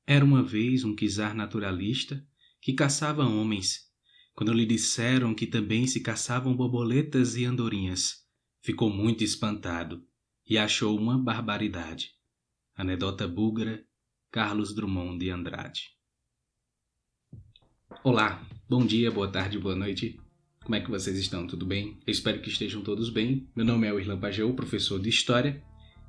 Era uma vez um czar naturalista que caçava homens. Quando lhe disseram que também se caçavam borboletas e andorinhas, ficou muito espantado e achou uma barbaridade. Anedota búlgara, Carlos Drummond de Andrade. Olá, bom dia, boa tarde, boa noite. Como é que vocês estão? Tudo bem? Eu espero que estejam todos bem. Meu nome é Irlan Pajeú, professor de História.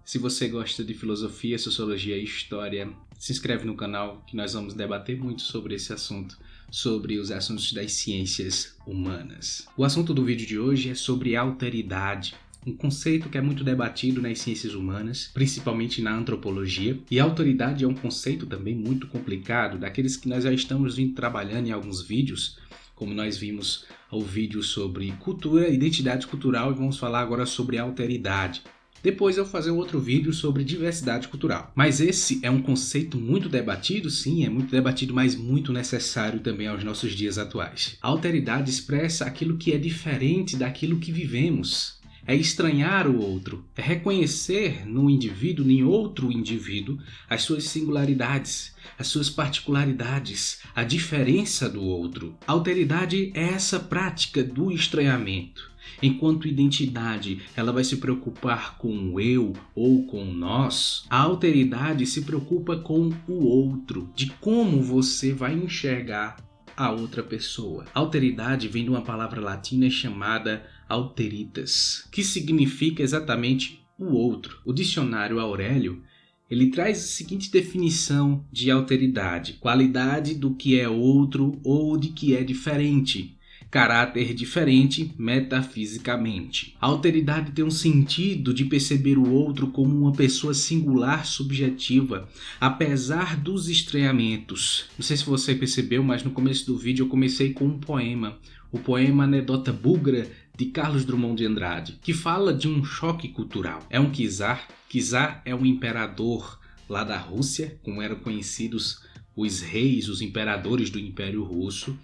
Se você gosta de filosofia, sociologia e história, se inscreve no canal que nós vamos debater muito sobre esse assunto, sobre os assuntos das ciências humanas. O assunto do vídeo de hoje é sobre alteridade, um conceito que é muito debatido nas ciências humanas, principalmente na antropologia. E a alteridade é um conceito também muito complicado, daqueles que nós já estamos vindo trabalhando em alguns vídeos, como nós vimos o vídeo sobre cultura, identidade cultural, e vamos falar agora sobre alteridade. Depois eu vou fazer outro vídeo sobre diversidade cultural. Mas esse é um conceito muito debatido, sim, é muito debatido, mas muito necessário também aos nossos dias atuais. A alteridade expressa aquilo que é diferente daquilo que vivemos. É estranhar o outro, é reconhecer no indivíduo, em outro indivíduo, as suas singularidades, as suas particularidades, a diferença do outro. A alteridade é essa prática do estranhamento. Enquanto identidade, ela vai se preocupar com o eu ou com o nós, a alteridade se preocupa com o outro, de como você vai enxergar a outra pessoa. Alteridade vem de uma palavra latina chamada alteritas, que significa exatamente o outro. O dicionário Aurélio, ele traz a seguinte definição de alteridade: qualidade do que é outro ou de que é diferente. Caráter diferente metafisicamente. A alteridade tem um sentido de perceber o outro como uma pessoa singular, subjetiva, apesar dos estranhamentos. Não sei se você percebeu, mas no começo do vídeo eu comecei com um poema. O poema Anedota Búlgara, de Carlos Drummond de Andrade, que fala de um choque cultural. É um czar. Czar é um imperador lá da Rússia, como eram conhecidos os reis, os imperadores do Império Russo.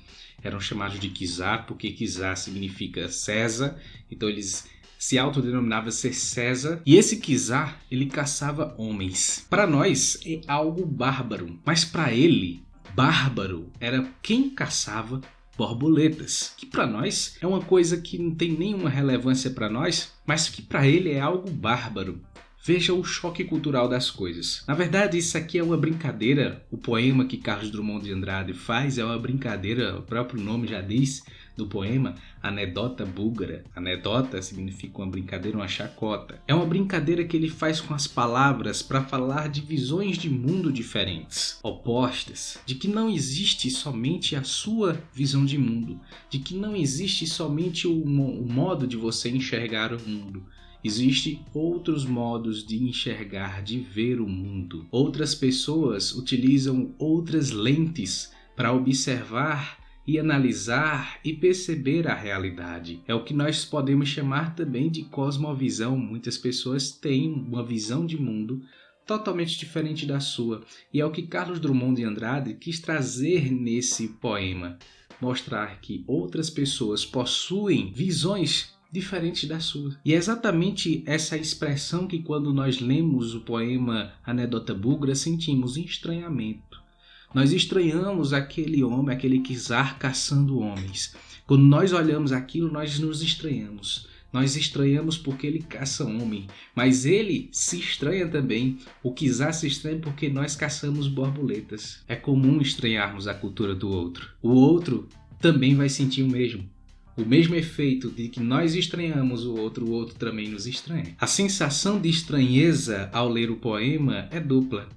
Eram chamados de czar porque czar significa César, então eles se autodenominavam ser César. E esse czar, ele caçava homens. Para nós é algo bárbaro, mas para ele, bárbaro era quem caçava borboletas, que para nós é uma coisa que não tem nenhuma relevância para nós, mas que para ele é algo bárbaro. Veja o choque cultural das coisas. Na verdade, isso aqui é uma brincadeira. O poema que Carlos Drummond de Andrade faz é uma brincadeira, o próprio nome já diz do poema, Anedota Búlgara. Anedota significa uma brincadeira, uma chacota. É uma brincadeira que ele faz com as palavras para falar de visões de mundo diferentes, opostas, de que não existe somente a sua visão de mundo, de que não existe somente o modo de você enxergar o mundo. Existem outros modos de enxergar, de ver o mundo. Outras pessoas utilizam outras lentes para observar e analisar e perceber a realidade. É o que nós podemos chamar também de cosmovisão. Muitas pessoas têm uma visão de mundo totalmente diferente da sua. E é o que Carlos Drummond de Andrade quis trazer nesse poema. Mostrar que outras pessoas possuem visões diferente da sua. E é exatamente essa expressão que quando nós lemos o poema Anedota Búlgara sentimos estranhamento. Nós estranhamos aquele homem, aquele czar caçando homens. Quando nós olhamos aquilo, nós nos estranhamos. Nós estranhamos porque ele caça homem, mas ele se estranha também. O czar se estranha porque nós caçamos borboletas. É comum estranharmos a cultura do outro. O outro também vai sentir o mesmo. O mesmo efeito de que nós estranhamos o outro também nos estranha. A sensação de estranheza ao ler o poema é dupla.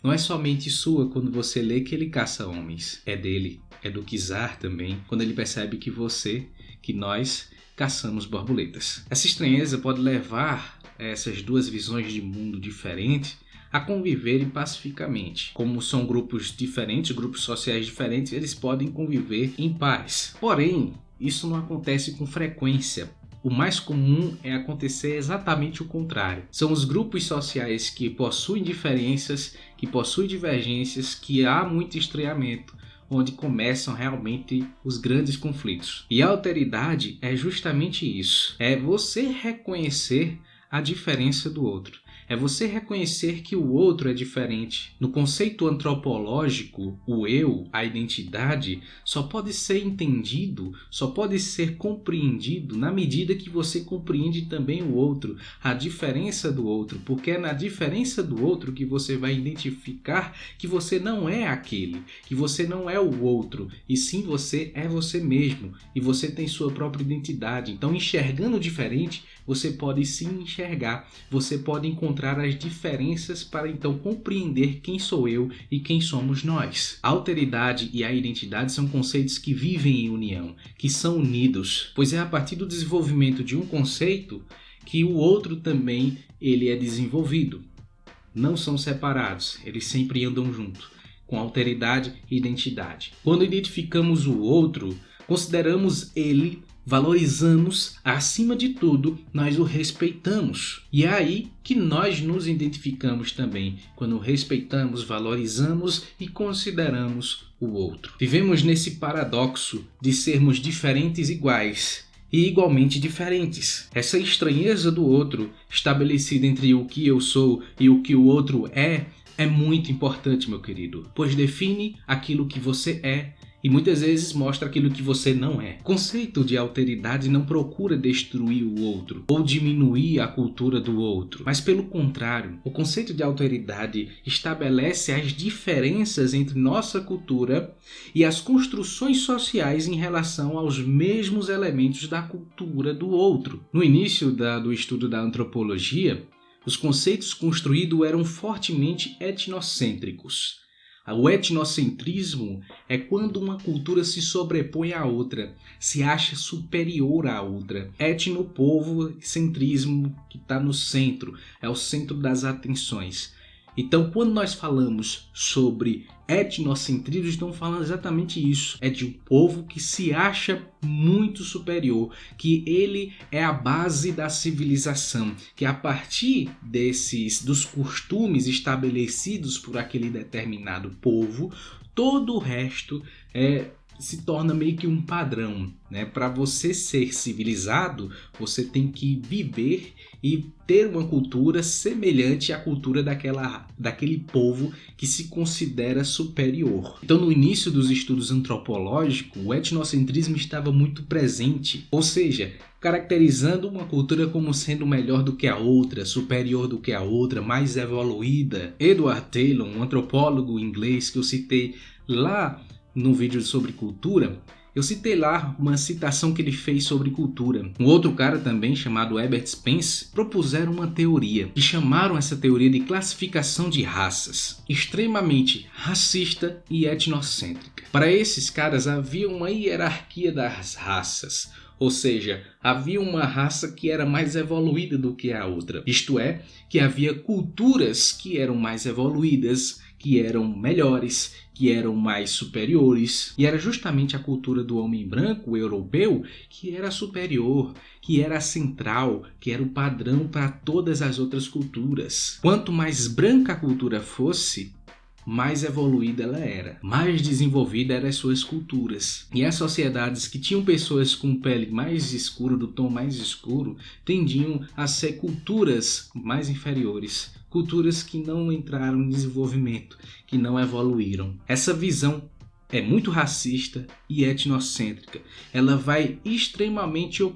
Não é somente sua quando você lê que ele caça homens. É dele, é do czar também, quando ele percebe que nós caçamos borboletas. Essa estranheza pode levar essas duas visões de mundo diferentes a conviverem pacificamente. Como são grupos diferentes, grupos sociais diferentes, eles podem conviver em paz. Porém, isso não acontece com frequência. O mais comum é acontecer exatamente o contrário. São os grupos sociais que possuem diferenças, que possuem divergências, que há muito estranhamento, onde começam realmente os grandes conflitos. E a alteridade é justamente isso. É você reconhecer a diferença do outro. é você reconhecer que o outro é diferente. No conceito antropológico, o eu, a identidade, só pode ser entendido, só pode ser compreendido na medida que você compreende também o outro, a diferença do outro, porque é na diferença do outro que você vai identificar que você não é aquele, que você não é o outro, e sim você é você mesmo, e você tem sua própria identidade. Então, enxergando diferente, você pode se enxergar, você pode encontrar as diferenças para então compreender quem sou eu e quem somos nós. A alteridade e a identidade são conceitos que vivem em união, que são unidos, pois é a partir do desenvolvimento de um conceito que o outro também ele é desenvolvido. Não são separados, eles sempre andam junto, com alteridade e identidade. Quando identificamos o outro, consideramos ele, valorizamos, acima de tudo, nós o respeitamos. E é aí que nós nos identificamos também, quando respeitamos, valorizamos e consideramos o outro. Vivemos nesse paradoxo de sermos diferentes iguais e igualmente diferentes. Essa estranheza do outro, estabelecida entre o que eu sou e o que o outro é muito importante, meu querido, pois define aquilo que você é e muitas vezes mostra aquilo que você não é. O conceito de alteridade não procura destruir o outro ou diminuir a cultura do outro, mas pelo contrário, o conceito de alteridade estabelece as diferenças entre nossa cultura e as construções sociais em relação aos mesmos elementos da cultura do outro. No início do estudo da antropologia, os conceitos construídos eram fortemente etnocêntricos. O etnocentrismo é quando uma cultura se sobrepõe à outra, se acha superior à outra. Etno-povo, centrismo que está no centro, é o centro das atenções. Então, quando nós falamos sobre etnocentrismo, estamos falando exatamente isso. É de um povo que se acha muito superior, que ele é a base da civilização, que a partir dos costumes estabelecidos por aquele determinado povo, todo o resto se torna meio que um padrão, né? Para você ser civilizado, você tem que viver e ter uma cultura semelhante à cultura daquele povo que se considera superior. Então, no início dos estudos antropológicos, o etnocentrismo estava muito presente, ou seja, caracterizando uma cultura como sendo melhor do que a outra, superior do que a outra, mais evoluída. Edward Taylor, um antropólogo inglês que eu citei lá no vídeo sobre cultura, eu citei lá uma citação que ele fez sobre cultura. Um outro cara também, chamado Herbert Spencer, propuseram uma teoria e chamaram essa teoria de classificação de raças, extremamente racista e etnocêntrica. Para esses caras havia uma hierarquia das raças, ou seja, havia uma raça que era mais evoluída do que a outra. Isto é, que havia culturas que eram mais evoluídas, que eram melhores, que eram mais superiores. E era justamente a cultura do homem branco, o europeu, que era superior, que era central, que era o padrão para todas as outras culturas. Quanto mais branca a cultura fosse, mais evoluída ela era, mais desenvolvida eram as suas culturas. E as sociedades que tinham pessoas com pele mais escura, do tom mais escuro, tendiam a ser culturas mais inferiores, culturas que não entraram em desenvolvimento, que não evoluíram. Essa visão é muito racista e etnocêntrica. Ela vai extremamente o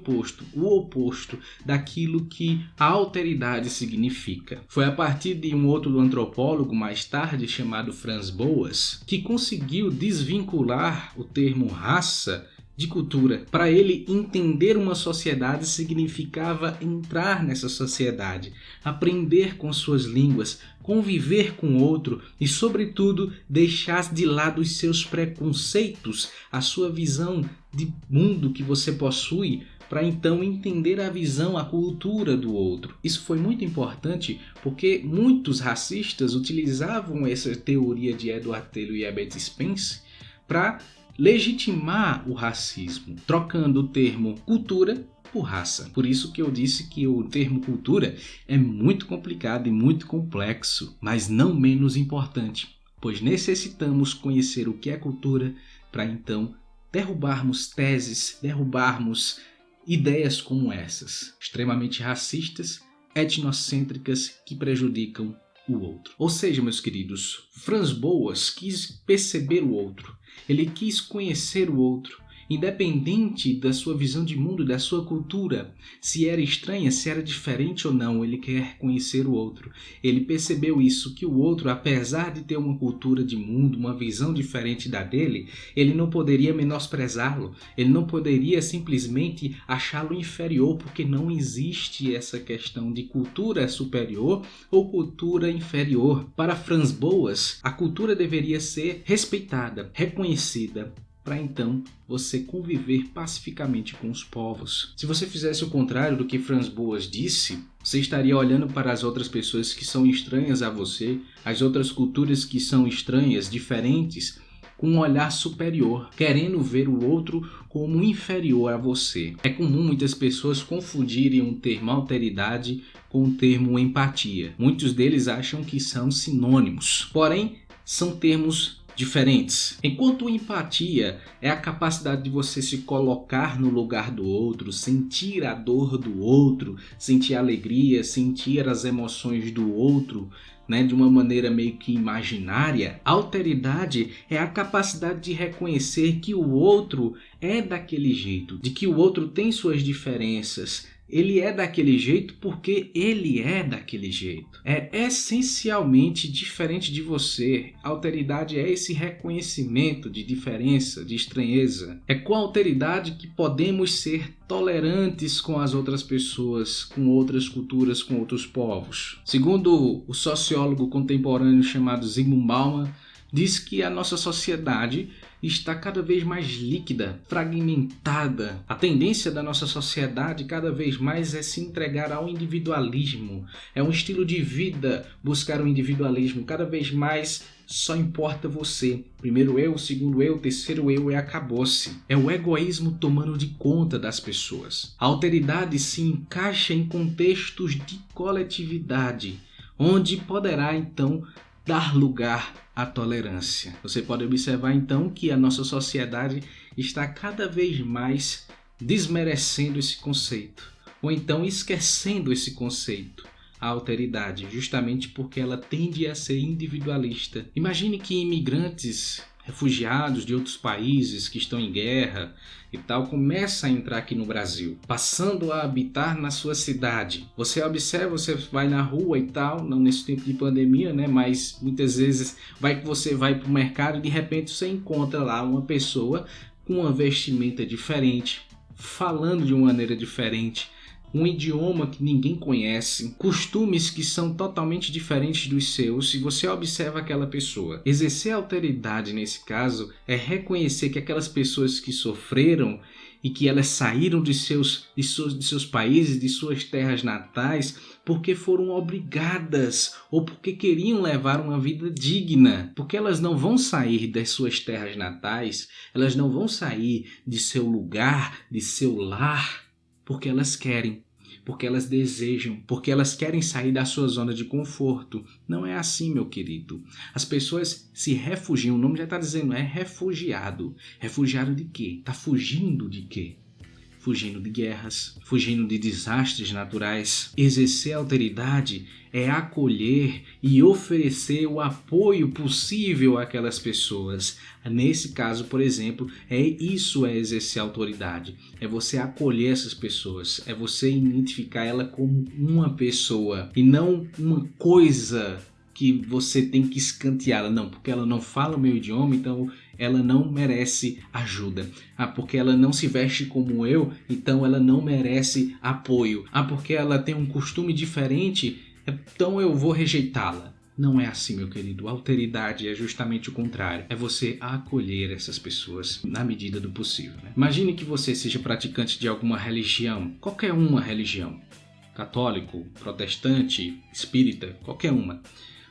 oposto daquilo que a alteridade significa. Foi a partir de um outro antropólogo mais tarde, chamado Franz Boas, que conseguiu desvincular o termo raça de cultura. Para ele, entender uma sociedade significava entrar nessa sociedade, aprender com suas línguas, conviver com o outro e, sobretudo, deixar de lado os seus preconceitos, a sua visão de mundo que você possui, para então entender a visão, a cultura do outro. Isso foi muito importante porque muitos racistas utilizavam essa teoria de Edward Taylor e Herbert Spencer para legitimar o racismo, trocando o termo cultura por raça. Por isso que eu disse que o termo cultura é muito complicado e muito complexo, mas não menos importante, pois necessitamos conhecer o que é cultura para então derrubarmos teses, derrubarmos ideias como essas, extremamente racistas etnocêntricas que prejudicam o outro. Ou seja, meus queridos, Franz Boas quis perceber o outro, ele quis conhecer o outro, independente da sua visão de mundo, da sua cultura, se era estranha, se era diferente ou não, ele quer conhecer o outro. Ele percebeu isso, que o outro, apesar de ter uma cultura de mundo, uma visão diferente da dele, ele não poderia menosprezá-lo, ele não poderia simplesmente achá-lo inferior, porque não existe essa questão de cultura superior ou cultura inferior. Para Franz Boas, a cultura deveria ser respeitada, reconhecida, para então você conviver pacificamente com os povos. Se você fizesse o contrário do que Franz Boas disse, você estaria olhando para as outras pessoas que são estranhas a você, as outras culturas que são estranhas, diferentes, com um olhar superior, querendo ver o outro como inferior a você. É comum muitas pessoas confundirem o termo alteridade com o termo empatia. Muitos deles acham que são sinônimos, porém são termos diferentes. Enquanto empatia é a capacidade de você se colocar no lugar do outro, sentir a dor do outro, sentir a alegria, sentir as emoções do outro, de uma maneira meio que imaginária, a alteridade é a capacidade de reconhecer que o outro é daquele jeito, de que o outro tem suas diferenças. Ele é daquele jeito porque ele é daquele jeito. É essencialmente diferente de você. A alteridade é esse reconhecimento de diferença, de estranheza. É com a alteridade que podemos ser tolerantes com as outras pessoas, com outras culturas, com outros povos. Segundo o sociólogo contemporâneo chamado Zygmunt Bauman, diz que a nossa sociedade está cada vez mais líquida, fragmentada. A tendência da nossa sociedade cada vez mais é se entregar ao individualismo. É um estilo de vida buscar o individualismo. Cada vez mais só importa você. Primeiro eu, segundo eu, terceiro eu e acabou-se. É o egoísmo tomando de conta das pessoas. A alteridade se encaixa em contextos de coletividade, onde poderá então dar lugar à tolerância. Você pode observar então que a nossa sociedade está cada vez mais desmerecendo esse conceito, ou então esquecendo esse conceito, a alteridade, justamente porque ela tende a ser individualista. Imagine que imigrantes, refugiados de outros países que estão em guerra e tal, começam a entrar aqui no Brasil, passando a habitar na sua cidade. Você observa, você vai na rua e tal, não nesse tempo de pandemia, mas muitas vezes você vai para o mercado e de repente você encontra lá uma pessoa com uma vestimenta diferente, falando de uma maneira diferente, um idioma que ninguém conhece, costumes que são totalmente diferentes dos seus. E você observa aquela pessoa. Exercer alteridade nesse caso é reconhecer que aquelas pessoas que sofreram e que elas saíram de seus países, de suas terras natais, porque foram obrigadas ou porque queriam levar uma vida digna. Porque elas não vão sair das suas terras natais, elas não vão sair de seu lugar, de seu lar, porque elas querem, porque elas desejam, porque elas querem sair da sua zona de conforto. Não é assim, meu querido. As pessoas se refugiam, o nome já está dizendo, é refugiado. Refugiado de quê? Está fugindo de quê? Fugindo de guerras, fugindo de desastres naturais. Exercer a alteridade é acolher e oferecer o apoio possível àquelas pessoas. Nesse caso, por exemplo, isso é exercer a autoridade. É você acolher essas pessoas, é você identificar ela como uma pessoa e não uma coisa que você tem que escanteá-la. Não, porque ela não fala o meu idioma, então ela não merece ajuda. Porque ela não se veste como eu, então ela não merece apoio. Porque ela tem um costume diferente, então eu vou rejeitá-la. Não é assim, meu querido. A alteridade é justamente o contrário. É você acolher essas pessoas na medida do possível. Imagine que você seja praticante de alguma religião, qualquer uma religião. Católico, protestante, espírita, qualquer uma.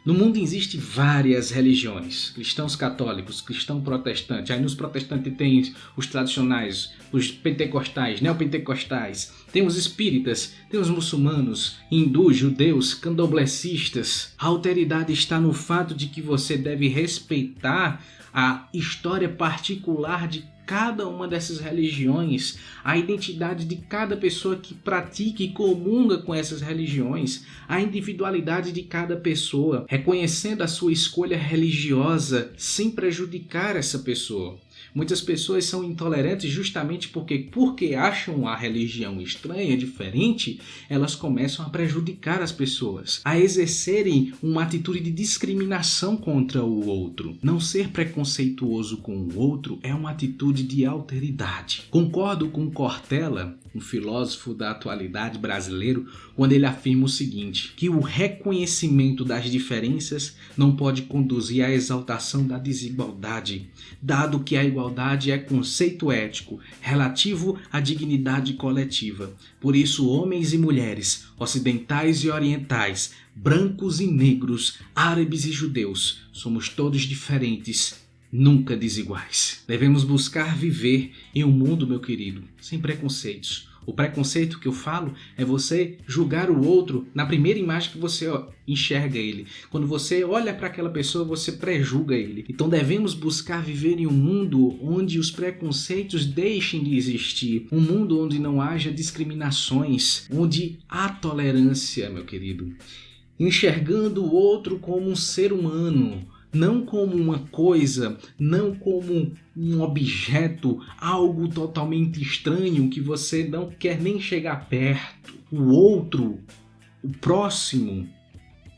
No mundo existem várias religiões, cristãos católicos, cristão protestante. Aí nos protestantes tem os tradicionais, os pentecostais, neopentecostais, tem os espíritas, tem os muçulmanos, hindus, judeus, candomblecistas. A alteridade está no fato de que você deve respeitar a história particular de cada uma dessas religiões, a identidade de cada pessoa que pratica e comunga com essas religiões, a individualidade de cada pessoa, reconhecendo a sua escolha religiosa sem prejudicar essa pessoa. Muitas pessoas são intolerantes justamente porque acham a religião estranha, diferente, elas começam a prejudicar as pessoas, a exercerem uma atitude de discriminação contra o outro. Não ser preconceituoso com o outro é uma atitude de alteridade. Concordo com Cortella, um filósofo da atualidade brasileiro, quando ele afirma o seguinte, que o reconhecimento das diferenças não pode conduzir à exaltação da desigualdade, dado que a igualdade é conceito ético, relativo à dignidade coletiva. Por isso, homens e mulheres, ocidentais e orientais, brancos e negros, árabes e judeus, somos todos diferentes, nunca desiguais. Devemos buscar viver em um mundo, meu querido, sem preconceitos. O preconceito que eu falo é você julgar o outro na primeira imagem que você enxerga ele. Quando você olha para aquela pessoa, você prejulga ele. Então devemos buscar viver em um mundo onde os preconceitos deixem de existir. Um mundo onde não haja discriminações, onde há tolerância, meu querido. Enxergando o outro como um ser humano, não como uma coisa, não como um objeto, algo totalmente estranho que você não quer nem chegar perto. O outro, o próximo,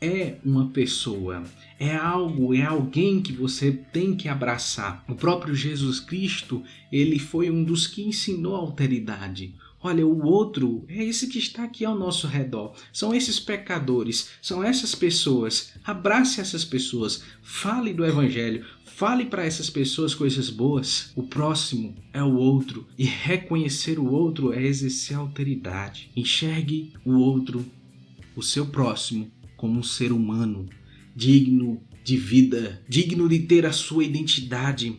é uma pessoa, é algo, é alguém que você tem que abraçar. O próprio Jesus Cristo, ele foi um dos que ensinou a alteridade. Olha, o outro é esse que está aqui ao nosso redor. São esses pecadores, são essas pessoas. Abrace essas pessoas, fale do Evangelho, fale para essas pessoas coisas boas. O próximo é o outro e reconhecer o outro é exercer alteridade. Enxergue o outro, o seu próximo, como um ser humano, digno de vida, digno de ter a sua identidade,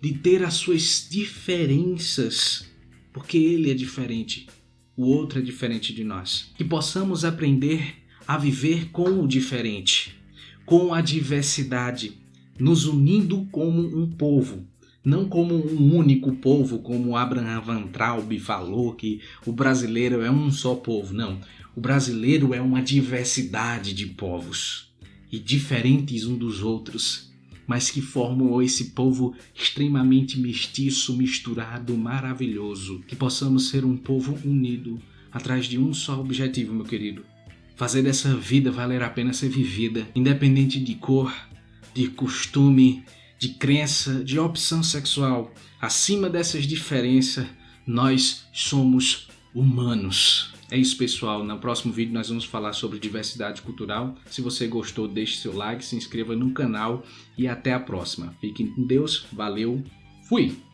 de ter as suas diferenças. Porque ele é diferente, o outro é diferente de nós. Que possamos aprender a viver com o diferente, com a diversidade, nos unindo como um povo, não como um único povo, como Abraham Van Traub falou que o brasileiro é um só povo. Não, o brasileiro é uma diversidade de povos e diferentes um dos outros, mas que formam esse povo extremamente mestiço, misturado, maravilhoso. Que possamos ser um povo unido, atrás de um só objetivo, meu querido. Fazer dessa vida valer a pena ser vivida, independente de cor, de costume, de crença, de opção sexual. Acima dessas diferenças, nós somos humanos. É isso, pessoal. No próximo vídeo nós vamos falar sobre diversidade cultural. Se você gostou, deixe seu like, se inscreva no canal e até a próxima. Fiquem com Deus. Valeu. Fui!